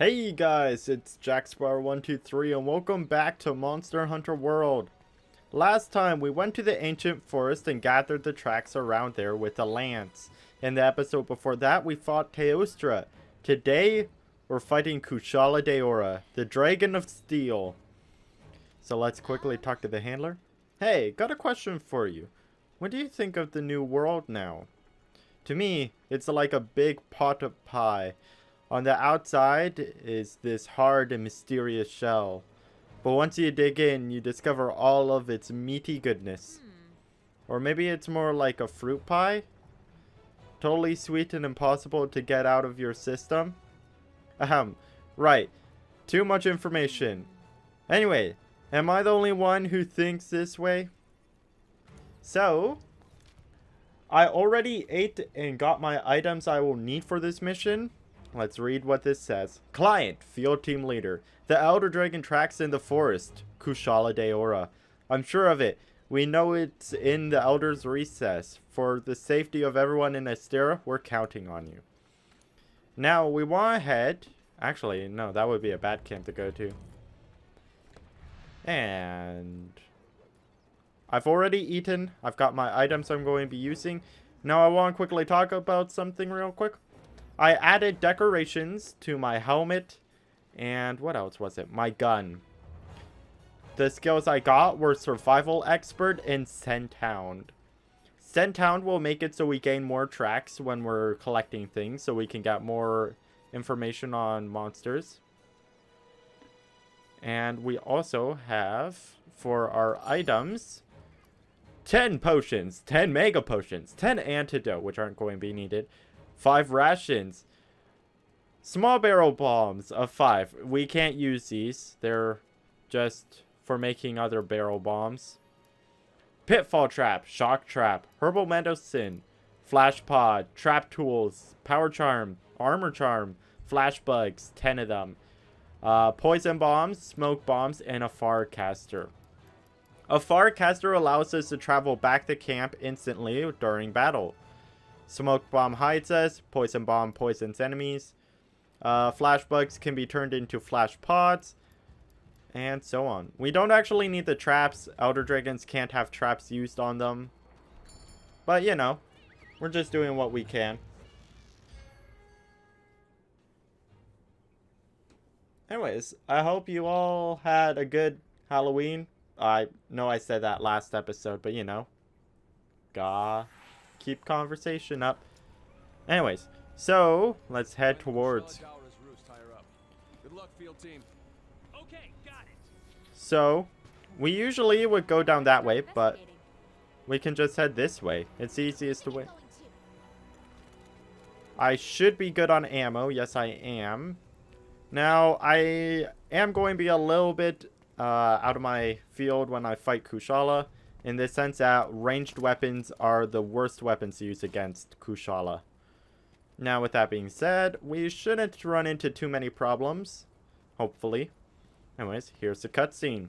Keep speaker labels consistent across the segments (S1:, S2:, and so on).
S1: Hey guys, it's JackSpar123 and welcome back to Monster Hunter World. Last time we went to the ancient forest and gathered the tracks around there with a lance. In the episode before that we fought Teostra. Today we're fighting Kushala Daora, the Dragon of Steel. So let's quickly talk to the handler. Hey, got a question for you. What do you think of the new world now? To me, it's like a big pot of pie. On the outside is this hard and mysterious shell. But once you dig in, you discover all of its meaty goodness. Or maybe it's more like a fruit pie? Totally sweet and impossible to get out of your system? Right. Too much information. Anyway, am I the only one who thinks this way? So, I already ate and got my items I will need for this mission. Let's read what this says. Client, Field Team Leader. The Elder Dragon tracks in the forest. Kushala Daora. I'm sure of it. We know it's in the Elder's recess. For the safety of everyone in Astera, we're counting on you. Now, we want to head... Actually, no, that would be a bad camp to go to. And... I've already eaten. I've got my items I'm going to be using. Now, I want to quickly talk about something real quick. I added decorations to my helmet, and what else was it? My gun. The skills I got were Survival Expert and Scent Hound. Scent Hound will make it so we gain more tracks when we're collecting things, so we can get more information on monsters. And we also have, for our items, 10 potions, 10 mega potions, 10 antidote, which aren't going to be needed. 5 rations. Small barrel bombs of 5. We can't use these. They're just for making other barrel bombs. Pitfall trap, shock trap, herbal medicine, flash pod, trap tools, power charm, armor charm, flash bugs, 10 of them. Poison bombs, smoke bombs, and a far caster. A far caster allows us to travel back to camp instantly during battle. Smoke bomb hides us. Poison bomb poisons enemies. Flash bugs can be turned into flash pods. And so on. We don't actually need the traps. Elder Dragons can't have traps used on them. But, you know, we're just doing what we can. Anyways, I hope you all had a good Halloween. I know I said that last episode, but you know. Keep conversation up. Anyways, so let's head towards. So we usually would go down that way, but we can just head this way. It's the easiest way. I should be good on ammo. Yes, I am. Now, I am going to be a little bit out of my field when I fight Kushala. In the sense that ranged weapons are the worst weapons to use against Kushala. Now, with that being said, we shouldn't run into too many problems. Hopefully. Anyways, here's the cutscene.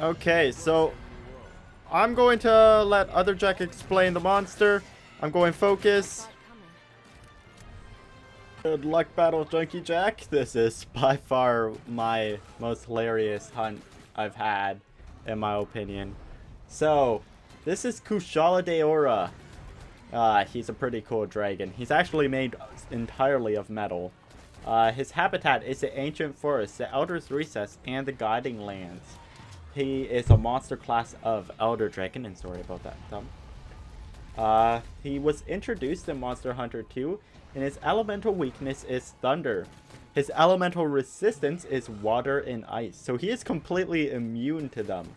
S1: Okay, so I'm going to let Other Jack explain the monster. I'm going focus. Good luck, Battle Junkie Jack. This is by far my most hilarious hunt I've had, in my opinion. So, this is Kushala Daora. He's a pretty cool dragon. He's actually made entirely of metal. His habitat is the Ancient Forest, the Elder's Recess, and the Guiding Lands. He is a monster class of Elder Dragon, and sorry about that thumb. He was introduced in Monster Hunter 2, and his elemental weakness is Thunder. His elemental resistance is Water and Ice, so he is completely immune to them.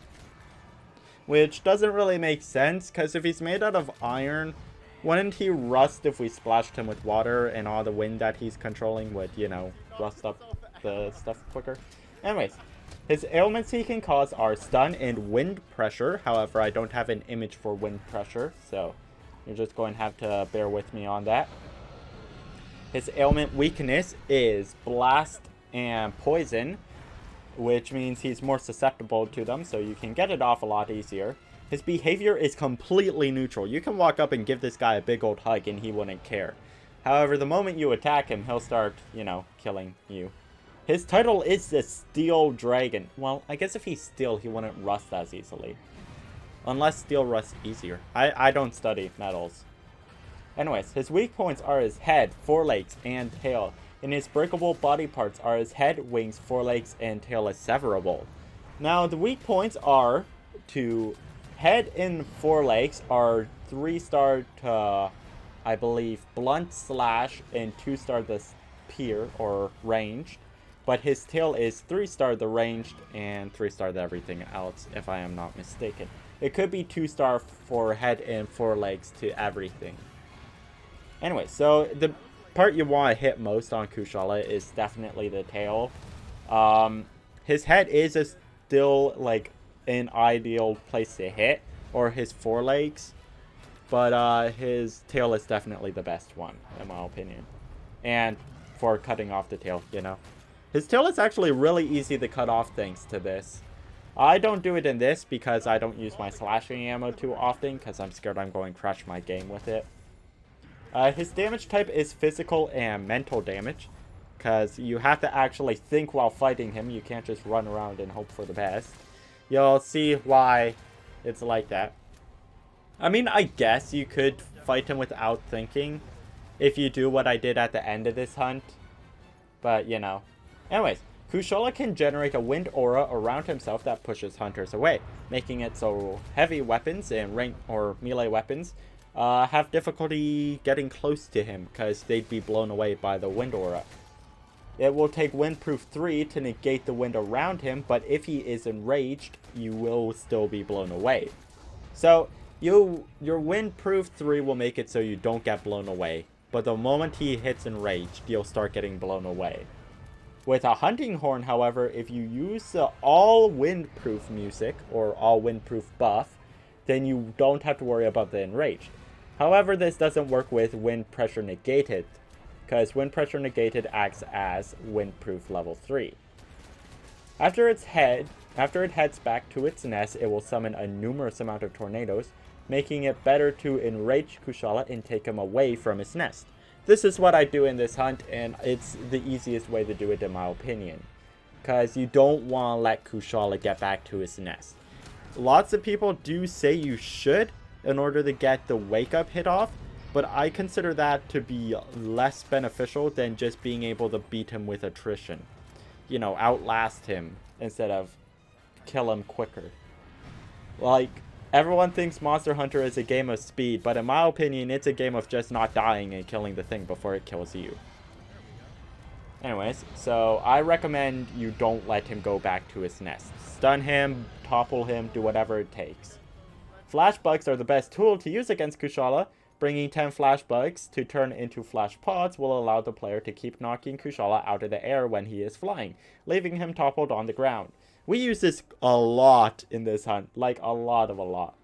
S1: Which doesn't really make sense, because if he's made out of iron, wouldn't he rust if we splashed him with water and all the wind that he's controlling would, you know, rust up the stuff quicker? Anyways, his ailments he can cause are stun and wind pressure. However, I don't have an image for wind pressure, so you're just going to have to bear with me on that. His ailment weakness is blast and poison, which means he's more susceptible to them, so you can get it off a lot easier. His behavior is completely neutral. You can walk up and give this guy a big old hug and he wouldn't care. However, the moment you attack him, he'll start, you know, killing you. His title is the Steel Dragon. Well, I guess if he's steel, he wouldn't rust as easily. Unless steel rusts easier. I don't study metals. Anyways, his weak points are his head, forelegs, and tail. And his breakable body parts are his head, wings, forelegs, and tail is severable. Now, the weak points are to head and forelegs are 3-star to, I believe, blunt, slash, and 2-star the spear or ranged. But his tail is 3-star the ranged and 3-star the everything else, if I am not mistaken. It could be 2-star for head and forelegs to everything. Anyway, so the part you want to hit most on Kushala is definitely the tail. His head is still like an ideal place to hit, or his forelegs, but his tail is definitely the best one in my opinion, and for cutting off the tail, you know. His tail is actually really easy to cut off thanks to this. I don't do it in this because I don't use my slashing ammo too often because I'm scared I'm going to crash my game with it. His damage type is physical and mental damage, because you have to actually think while fighting him. You can't just run around and hope for the best. You'll see why it's like that. I mean, I guess you could fight him without thinking if you do what I did at the end of this hunt. But, you know. Anyways, Kushala can generate a wind aura around himself that pushes hunters away, making it so heavy weapons and rank or melee weapons have difficulty getting close to him because they'd be blown away by the wind aura. It will take Windproof 3 to negate the wind around him, but if he is enraged, you will still be blown away. So, your Windproof 3 will make it so you don't get blown away, but the moment he hits enraged, you'll start getting blown away. With a Hunting Horn, however, if you use the all Windproof music, or all Windproof buff, then you don't have to worry about the enraged. However, this doesn't work with Wind Pressure Negated, because Wind Pressure Negated acts as Windproof level 3. After it heads back to its nest, it will summon a numerous amount of tornadoes, making it better to enrage Kushala and take him away from his nest. This is what I do in this hunt, and it's the easiest way to do it in my opinion, because you don't want to let Kushala get back to his nest. Lots of people do say you should in order to get the wake up hit off, but I consider that to be less beneficial than just being able to beat him with attrition. You know, outlast him instead of kill him quicker. Like, everyone thinks Monster Hunter is a game of speed, but in my opinion, it's a game of just not dying and killing the thing before it kills you. Anyways, so I recommend you don't let him go back to his nest. Stun him, topple him, do whatever it takes. Flashbugs are the best tool to use against Kushala. Bringing 10 flashbugs to turn into flash pods will allow the player to keep knocking Kushala out of the air when he is flying, leaving him toppled on the ground. We use this a lot in this hunt, like a lot.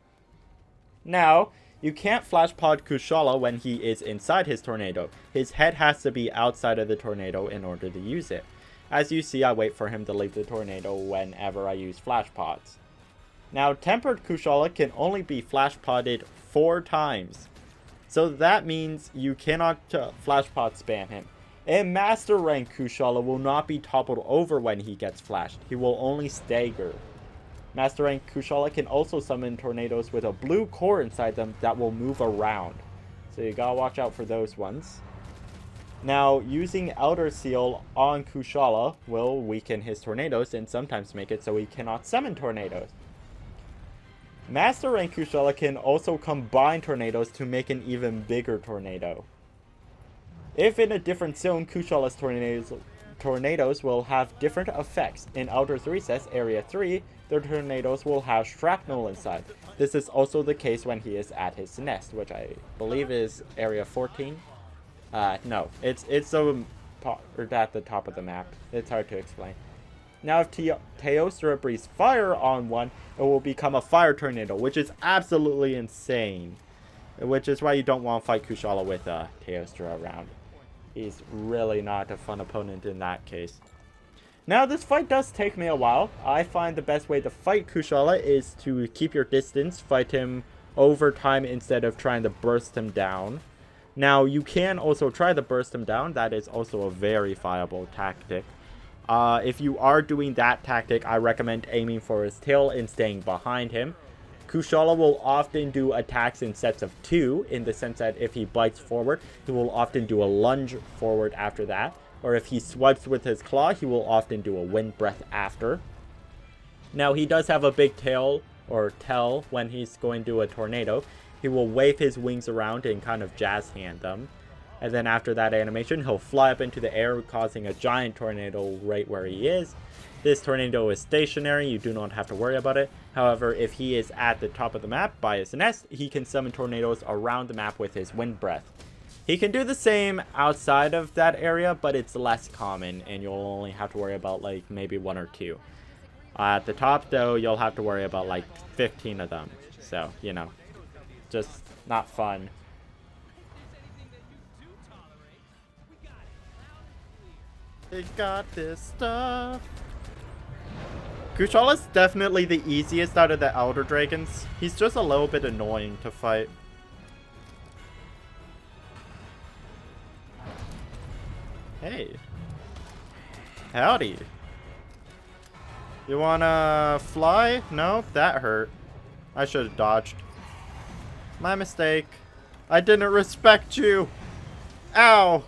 S1: Now, you can't flash pod Kushala when he is inside his tornado. His head has to be outside of the tornado in order to use it. As you see, I wait for him to leave the tornado whenever I use flash pods. Now, Tempered Kushala can only be flash podded 4 times. So that means you cannot flash pod spam him. And Master Rank Kushala will not be toppled over when he gets flashed. He will only stagger. Master Rank Kushala can also summon tornadoes with a blue core inside them that will move around. So you gotta watch out for those ones. Now, using Elder Seal on Kushala will weaken his tornadoes and sometimes make it so he cannot summon tornadoes. Master Rank Kushala can also combine tornadoes to make an even bigger tornado. If in a different zone, Kushala's tornadoes will have different effects. In Elder's Recess, Area 3, their tornadoes will have shrapnel inside. This is also the case when he is at his nest, which I believe is Area 14. No, it's at the top of the map. It's hard to explain. Now, if Teostra breathes fire on one, it will become a fire tornado, which is absolutely insane. Which is why you don't want to fight Kushala with Teostra around. He's really not a fun opponent in that case. Now, this fight does take me a while. I find the best way to fight Kushala is to keep your distance, fight him over time instead of trying to burst him down. Now, you can also try to burst him down. That is also a very viable tactic. If you are doing that tactic, I recommend aiming for his tail and staying behind him. Kushala will often do attacks in sets of 2, in the sense that if he bites forward, he will often do a lunge forward after that. Or if he swipes with his claw, he will often do a wind breath after. Now, he does have a big tail, or tail, when he's going to do a tornado. He will wave his wings around and kind of jazz hand them. And then after that animation, he'll fly up into the air, causing a giant tornado right where he is. This tornado is stationary, you do not have to worry about it. However, if he is at the top of the map by his nest, he can summon tornadoes around the map with his wind breath. He can do the same outside of that area, but it's less common, and you'll only have to worry about like maybe 1 or 2. At the top though, you'll have to worry about like 15 of them. So, you know, just not fun. They got this stuff. Kushala's definitely the easiest out of the Elder Dragons. He's just a little bit annoying to fight. Hey. Howdy. You wanna fly? No, that hurt. I should have dodged. My mistake. I didn't respect you. Ow.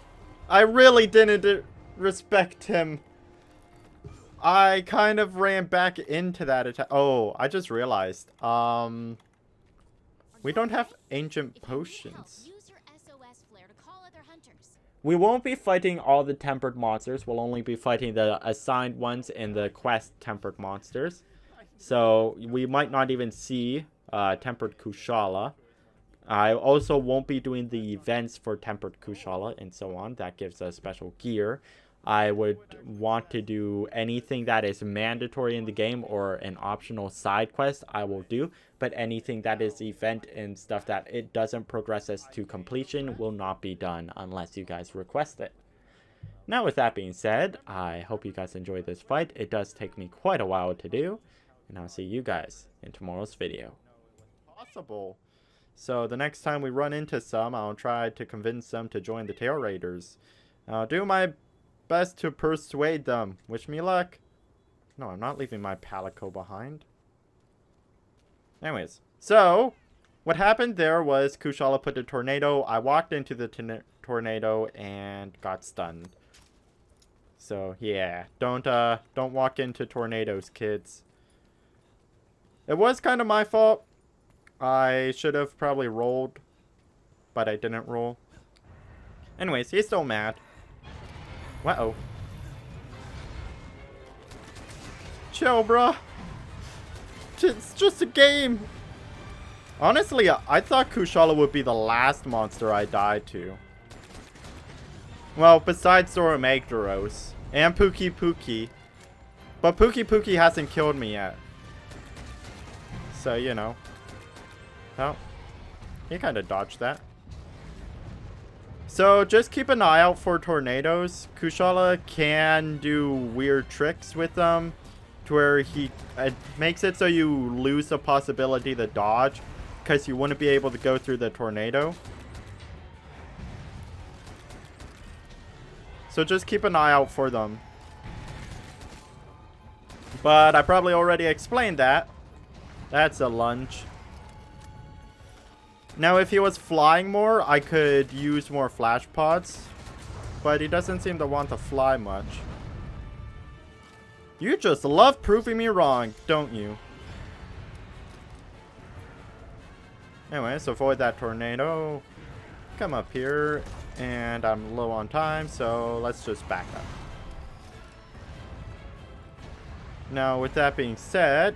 S1: I really didn't respect him. I kind of ran back into that attack. Oh, I just realized. We don't have ancient potions. We won't be fighting all the tempered monsters. We'll only be fighting the assigned ones and the quest tempered monsters. So we might not even see tempered Kushala. I also won't be doing the events for tempered Kushala and so on. That gives us special gear. I would want to do anything that is mandatory in the game or an optional side quest I will do. But anything that is event and stuff that it doesn't progress us to completion will not be done unless you guys request it. Now with that being said, I hope you guys enjoyed this fight. It does take me quite a while to do. And I'll see you guys in tomorrow's video. Possible. So the next time we run into some, I'll try to convince them to join the Tail Raiders. I'll do my best to persuade them. Wish me luck. No, I'm not leaving my Palico behind. Anyways, so what happened there was Kushala put a tornado. I walked into the tornado and got stunned. So yeah, don't walk into tornadoes, kids. It was kind of my fault. I should have probably rolled, but I didn't roll. Anyways, he's still mad. Uh-oh. Chill, bruh. It's just a game. Honestly, I thought Kushala would be the last monster I died to. Well, besides Zoromagdaros and Pookie Pookie. But Pookie Pookie hasn't killed me yet. So, you know. Oh. He kind of dodged that. So, just keep an eye out for tornadoes. Kushala can do weird tricks with them. To where he makes it so you lose the possibility to dodge. Because you wouldn't be able to go through the tornado. So just keep an eye out for them. But I probably already explained that. That's a lunge. Now, if he was flying more, I could use more flash pods. But he doesn't seem to want to fly much. You just love proving me wrong, don't you? Anyways, avoid that tornado. Come up here. And I'm low on time, so let's just back up. Now, with that being said,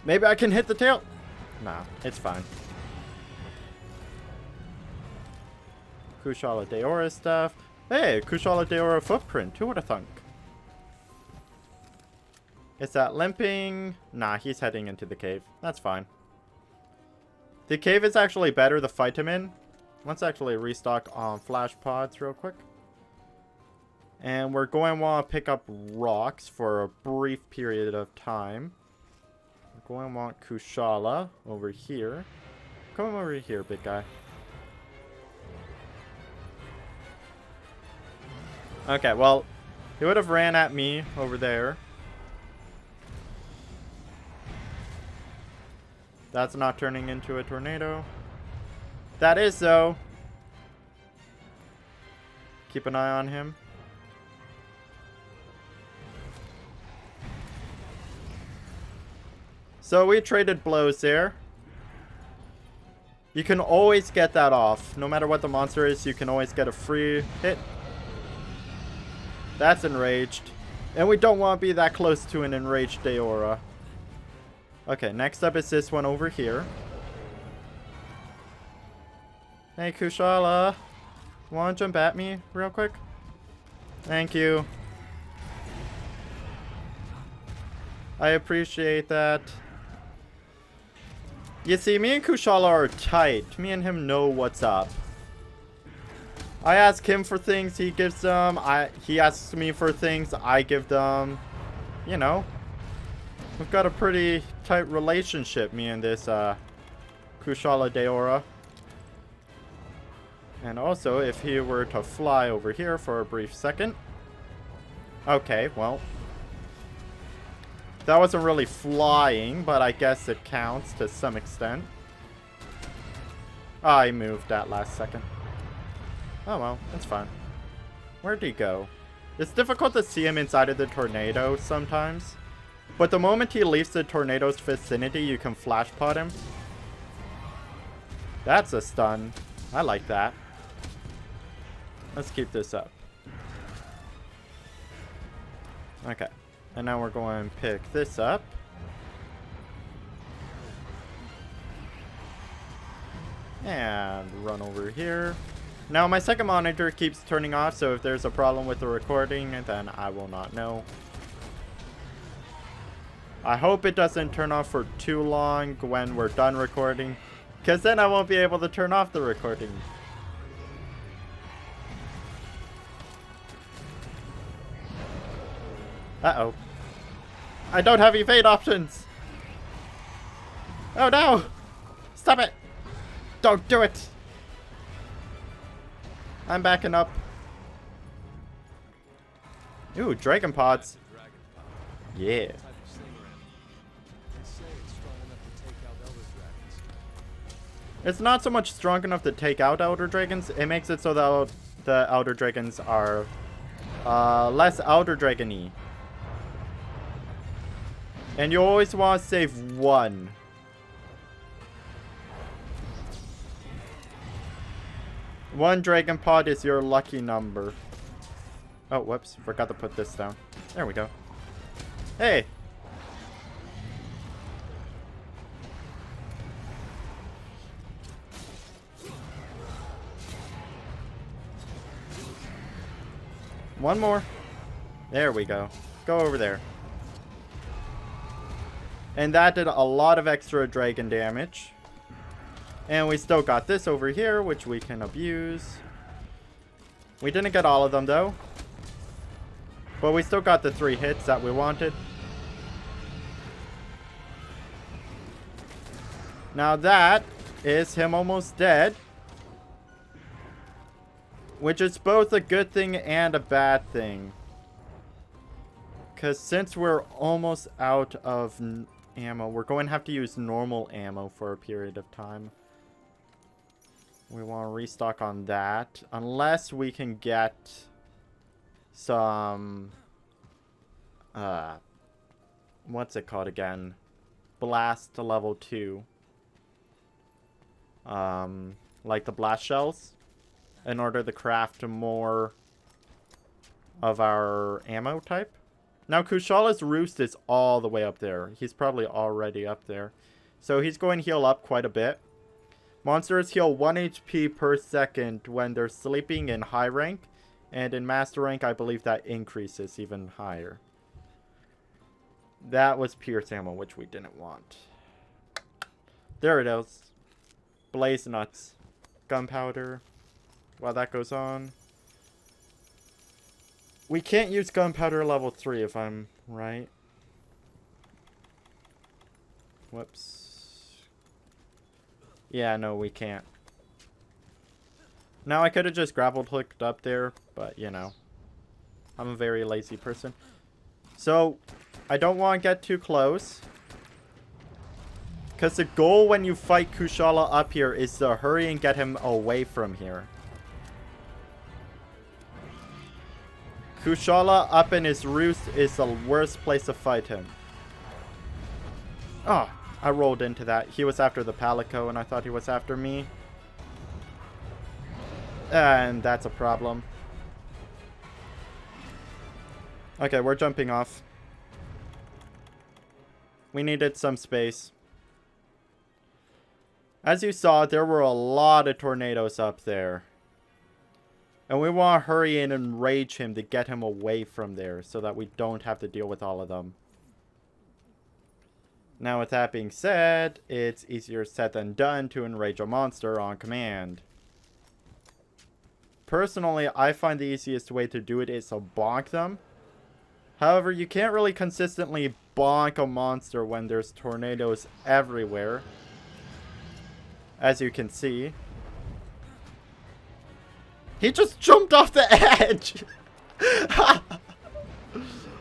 S1: maybe I can hit the tail. Nah, it's fine. Kushala Daora stuff. Hey, Kushala Daora footprint. Who would have thunk? Is that limping? Nah, he's heading into the cave. That's fine. The cave is actually better to fight him in. Let's actually restock on flash pods real quick. And we're going to want to pick up rocks for a brief period of time. We're going to want Kushala over here. Come over here, big guy. Okay, well, he would have ran at me over there. That's not turning into a tornado. That is, though. Keep an eye on him. So we traded blows there. You can always get that off. No matter what the monster is, you can always get a free hit. That's enraged. And we don't want to be that close to an enraged Daora. Okay, next up is this one over here. Hey, Kushala. Want to jump at me real quick? Thank you. I appreciate that. You see, me and Kushala are tight. Me and him know what's up. I ask him for things, he gives them. He asks me for things, I give them. You know. We've got a pretty tight relationship, me and this Kushala Daora. And also, if he were to fly over here for a brief second. Okay, well. That wasn't really flying, but I guess it counts to some extent. I moved that last second. Oh well, that's fine. Where'd he go? It's difficult to see him inside of the tornado sometimes. But the moment he leaves the tornado's vicinity, you can flash pod him. That's a stun. I like that. Let's keep this up. Okay. And now we're going to pick this up. And run over here. Now my second monitor keeps turning off, so if there's a problem with the recording, then I will not know. I hope it doesn't turn off for too long when we're done recording, because then I won't be able to turn off the recording. Uh-oh. I don't have evade options! Oh no! Stop it! Don't do it! I'm backing up. Ooh, dragon pods. Yeah. It's not so much strong enough to take out Elder Dragons. It makes it so that the Elder Dragons are less Elder Dragon-y. And you always want to save one. One dragon pod is your lucky number. Oh, whoops. Forgot to put this down. There we go. Hey! One more. There we go. Go over there. And that did a lot of extra dragon damage. And we still got this over here, which we can abuse. We didn't get all of them, though. But we still got the 3 hits that we wanted. Now that is him almost dead. Which is both a good thing and a bad thing. Because since we're almost out of ammo. We're going to have to use normal ammo for a period of time. We want to restock on that. Unless we can get some... what's it called again? Blast to level 2. Like the blast shells. In order to craft more of our ammo type. Now, Kushala's roost is all the way up there. He's probably already up there. So he's going to heal up quite a bit. Monsters heal 1 HP per second when they're sleeping in high rank. And in master rank, I believe that increases even higher. That was pierce ammo, which we didn't want. There it is. Blaze nuts. Gunpowder. While that goes on. We can't use gunpowder level 3 if I'm right. Whoops. Yeah, no, we can't. Now, I could have just grapple hooked up there, but, you know. I'm a very lazy person. So, I don't want to get too close. Because the goal when you fight Kushala up here is to hurry and get him away from here. Kushala up in his roost is the worst place to fight him. Oh, I rolled into that. He was after the Palico and I thought he was after me. And that's a problem. Okay, we're jumping off. We needed some space. As you saw, there were a lot of tornadoes up there. And we want to hurry in and rage him to get him away from there so that we don't have to deal with all of them. Now, with that being said, it's easier said than done to enrage a monster on command. Personally, I find the easiest way to do it is to bonk them. However, you can't really consistently bonk a monster when there's tornadoes everywhere. As you can see. He just jumped off the edge!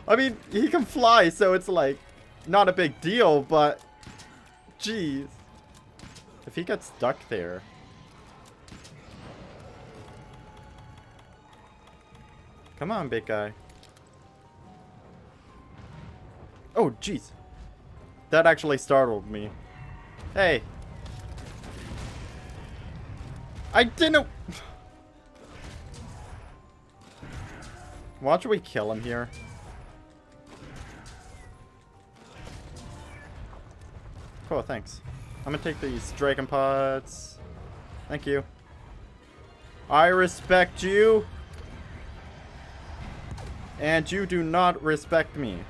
S1: I mean, he can fly, so it's like, not a big deal, but... Jeez. If he gets stuck there... Come on, big guy. Oh, jeez. That actually startled me. Hey. I didn't... Why don't we kill him here? Cool, thanks. I'm gonna take these dragon pods. Thank you. I respect you. And you do not respect me.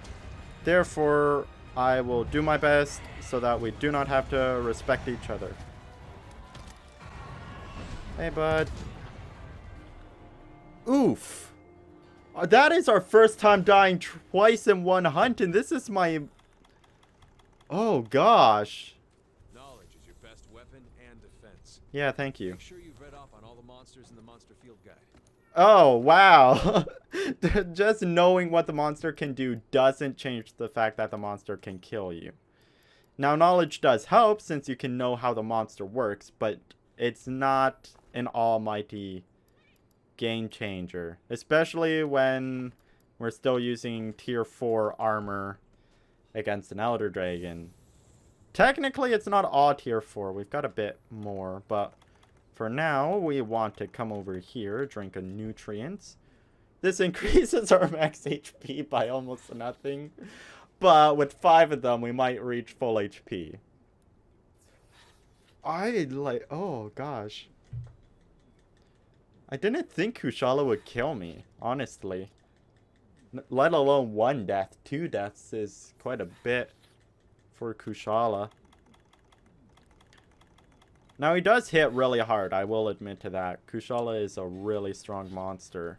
S1: Therefore, I will do my best so that we do not have to respect each other. Hey, bud. Oof. That is our first time dying twice in one hunt, and this is my... Oh, gosh.
S2: Knowledge is your best weapon and defense.
S1: Yeah, thank you.
S2: Make sure you've read up on all the monsters in the Monster Field Guide.
S1: Oh, wow. Just knowing what the monster can do doesn't change the fact that the monster can kill you. Now, knowledge does help since you can know how the monster works, but it's not an almighty game changer, especially when we're still using tier 4 armor against an Elder Dragon. Technically, it's not all tier 4. We've got a bit more, but for now, we want to come over here, drink a nutrients. This increases our max HP by almost nothing, but with 5 of them, we might reach full HP. Oh gosh. I didn't think Kushala would kill me, honestly. Let alone 1 death. 2 deaths is quite a bit for Kushala. Now, he does hit really hard, I will admit to that. Kushala is a really strong monster.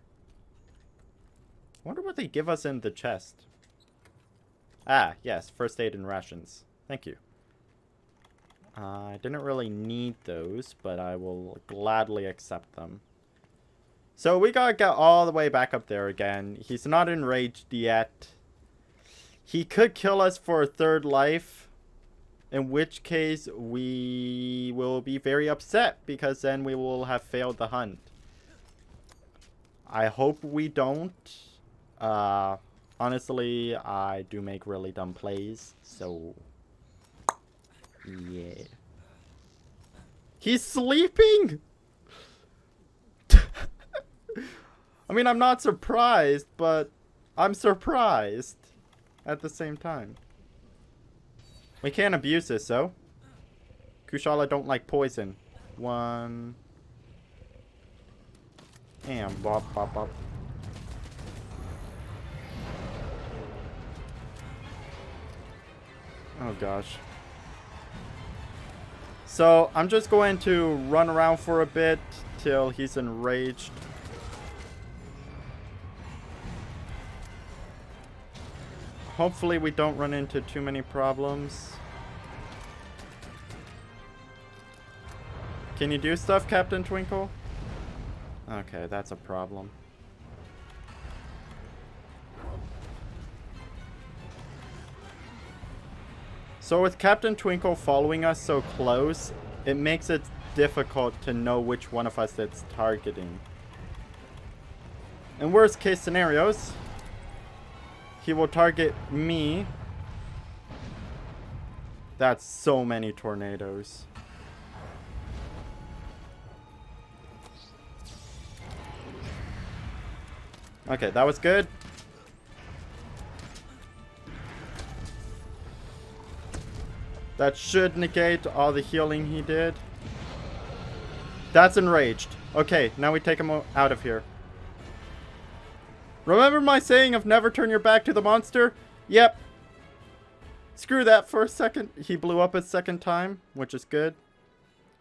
S1: I wonder what they give us in the chest. Ah, yes, first aid and rations. Thank you. I didn't really need those, but I will gladly accept them. So we gotta get all the way back up there again. He's not enraged yet. He could kill us for a 3rd life, In which case, we will be very upset because then we will have failed the hunt. I hope we don't. Honestly, I do make really dumb plays, so yeah. He's sleeping! I mean, I'm not surprised, but I'm surprised at the same time. We can't abuse this, though. Kushala don't like poison. One. And bop, bop, bop. Oh, gosh. So, I'm just going to run around for a bit till he's enraged. Hopefully we don't run into too many problems. Can you do stuff, Captain Twinkle? Okay, that's a problem. So with Captain Twinkle following us so close, it makes it difficult to know which one of us it's targeting. In worst case scenarios, he will target me. That's so many tornadoes. Okay, that was good. That should negate all the healing he did. That's enraged. Okay, now we take him out of here. Remember my saying of never turn your back to the monster? Yep. Screw that for a second. He blew up a second time, which is good.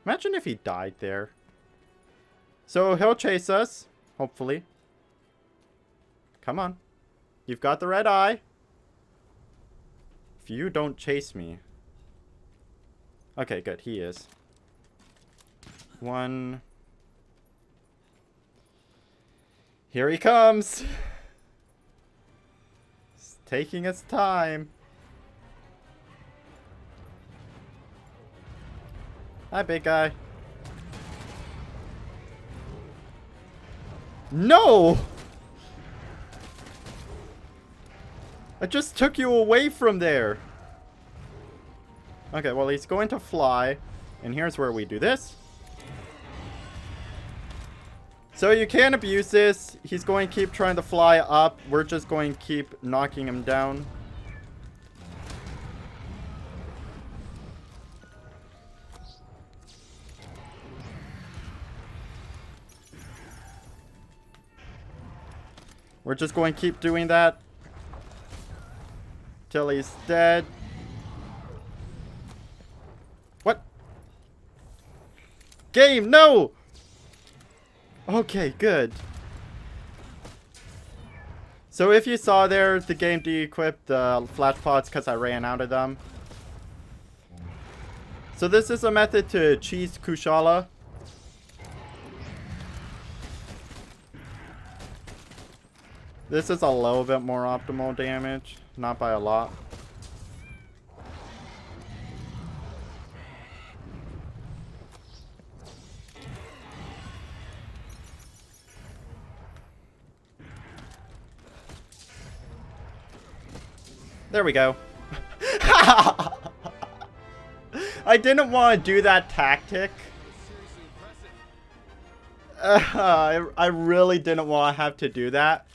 S1: Imagine if he died there. So he'll chase us, hopefully. Come on. You've got the red eye. If you don't chase me. Okay, good. He is. One. Here he comes. He's taking his time. Hi, big guy. No! I just took you away from there. Okay, well, he's going to fly. And here's where we do this. So you can't abuse this. He's going to keep trying to fly up. We're just going to keep knocking him down. We're just going to keep doing that till he's dead. What? Game, no! Okay, good. So if you saw there, the game de-equipped the flash pods because I ran out of them. So this is a method to cheese Kushala. This is a little bit more optimal damage, not by a lot. There we go. I didn't want to do that tactic. I really didn't want to have to do that.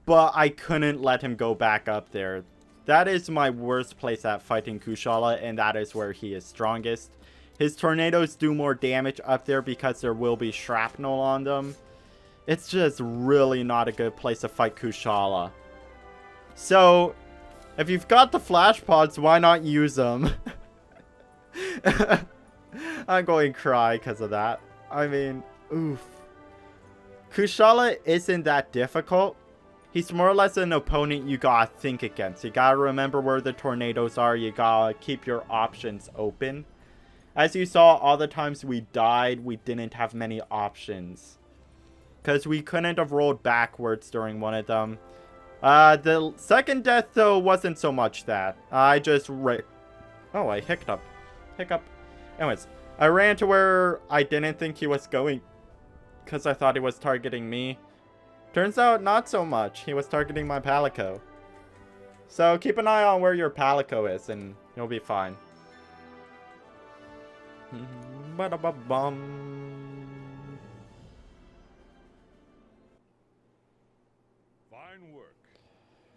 S1: But I couldn't let him go back up there. That is my worst place at fighting Kushala, and that is where he is strongest. His tornadoes do more damage up there because there will be shrapnel on them. It's just really not a good place to fight Kushala. So, if you've got the flash pods, why not use them? I'm going to cry because of that. I mean, oof. Kushala isn't that difficult. He's more or less an opponent you gotta think against. You gotta remember where the tornadoes are. You gotta keep your options open. As you saw, all the times we died, we didn't have many options. Because we couldn't have rolled backwards during one of them. The second death, though, wasn't so much that. I just Oh, I hiccuped. Hiccup. Anyways, I ran to where I didn't think he was going because I thought he was targeting me. Turns out not so much. He was targeting my Palico. So keep an eye on where your Palico is and you'll be fine. Ba-da-ba-bum.
S3: Fine work.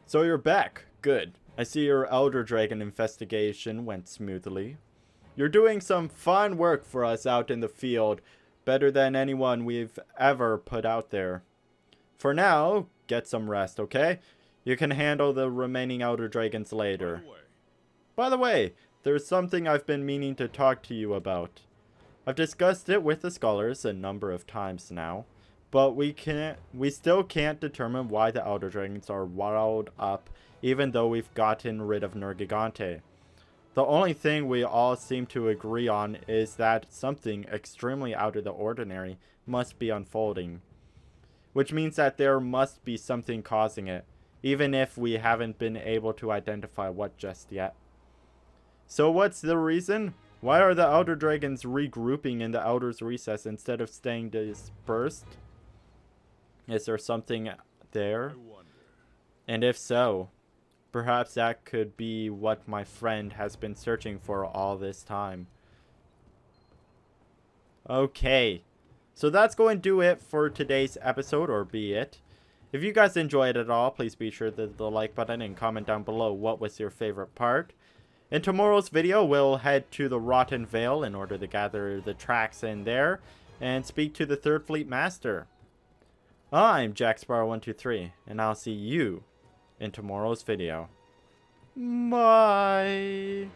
S1: So you're back. Good. I see your Elder Dragon investigation went smoothly. You're doing some fine work for us out in the field. Better than anyone we've ever put out there. For now, get some rest, okay? You can handle the remaining Elder Dragons later. By the way, there's something I've been meaning to talk to you about. I've discussed it with the scholars a number of times now, but we still can't determine why the Elder Dragons are riled up, even though we've gotten rid of Nergigante. The only thing we all seem to agree on is that something extremely out of the ordinary must be unfolding, which means that there must be something causing it, even if we haven't been able to identify what just yet. So what's the reason? Why are the Elder Dragons regrouping in the Elder's Recess instead of staying dispersed? Is there something there? And if so, perhaps that could be what my friend has been searching for all this time. Okay, so that's going to do it for today's episode, or be it. If you guys enjoyed it at all, please be sure to hit the like button and comment down below what was your favorite part. In tomorrow's video, we'll head to the Rotten Vale in order to gather the tracks in there and speak to the Third Fleet Master. I'm JackSparrow123, and I'll see you in tomorrow's video. Bye!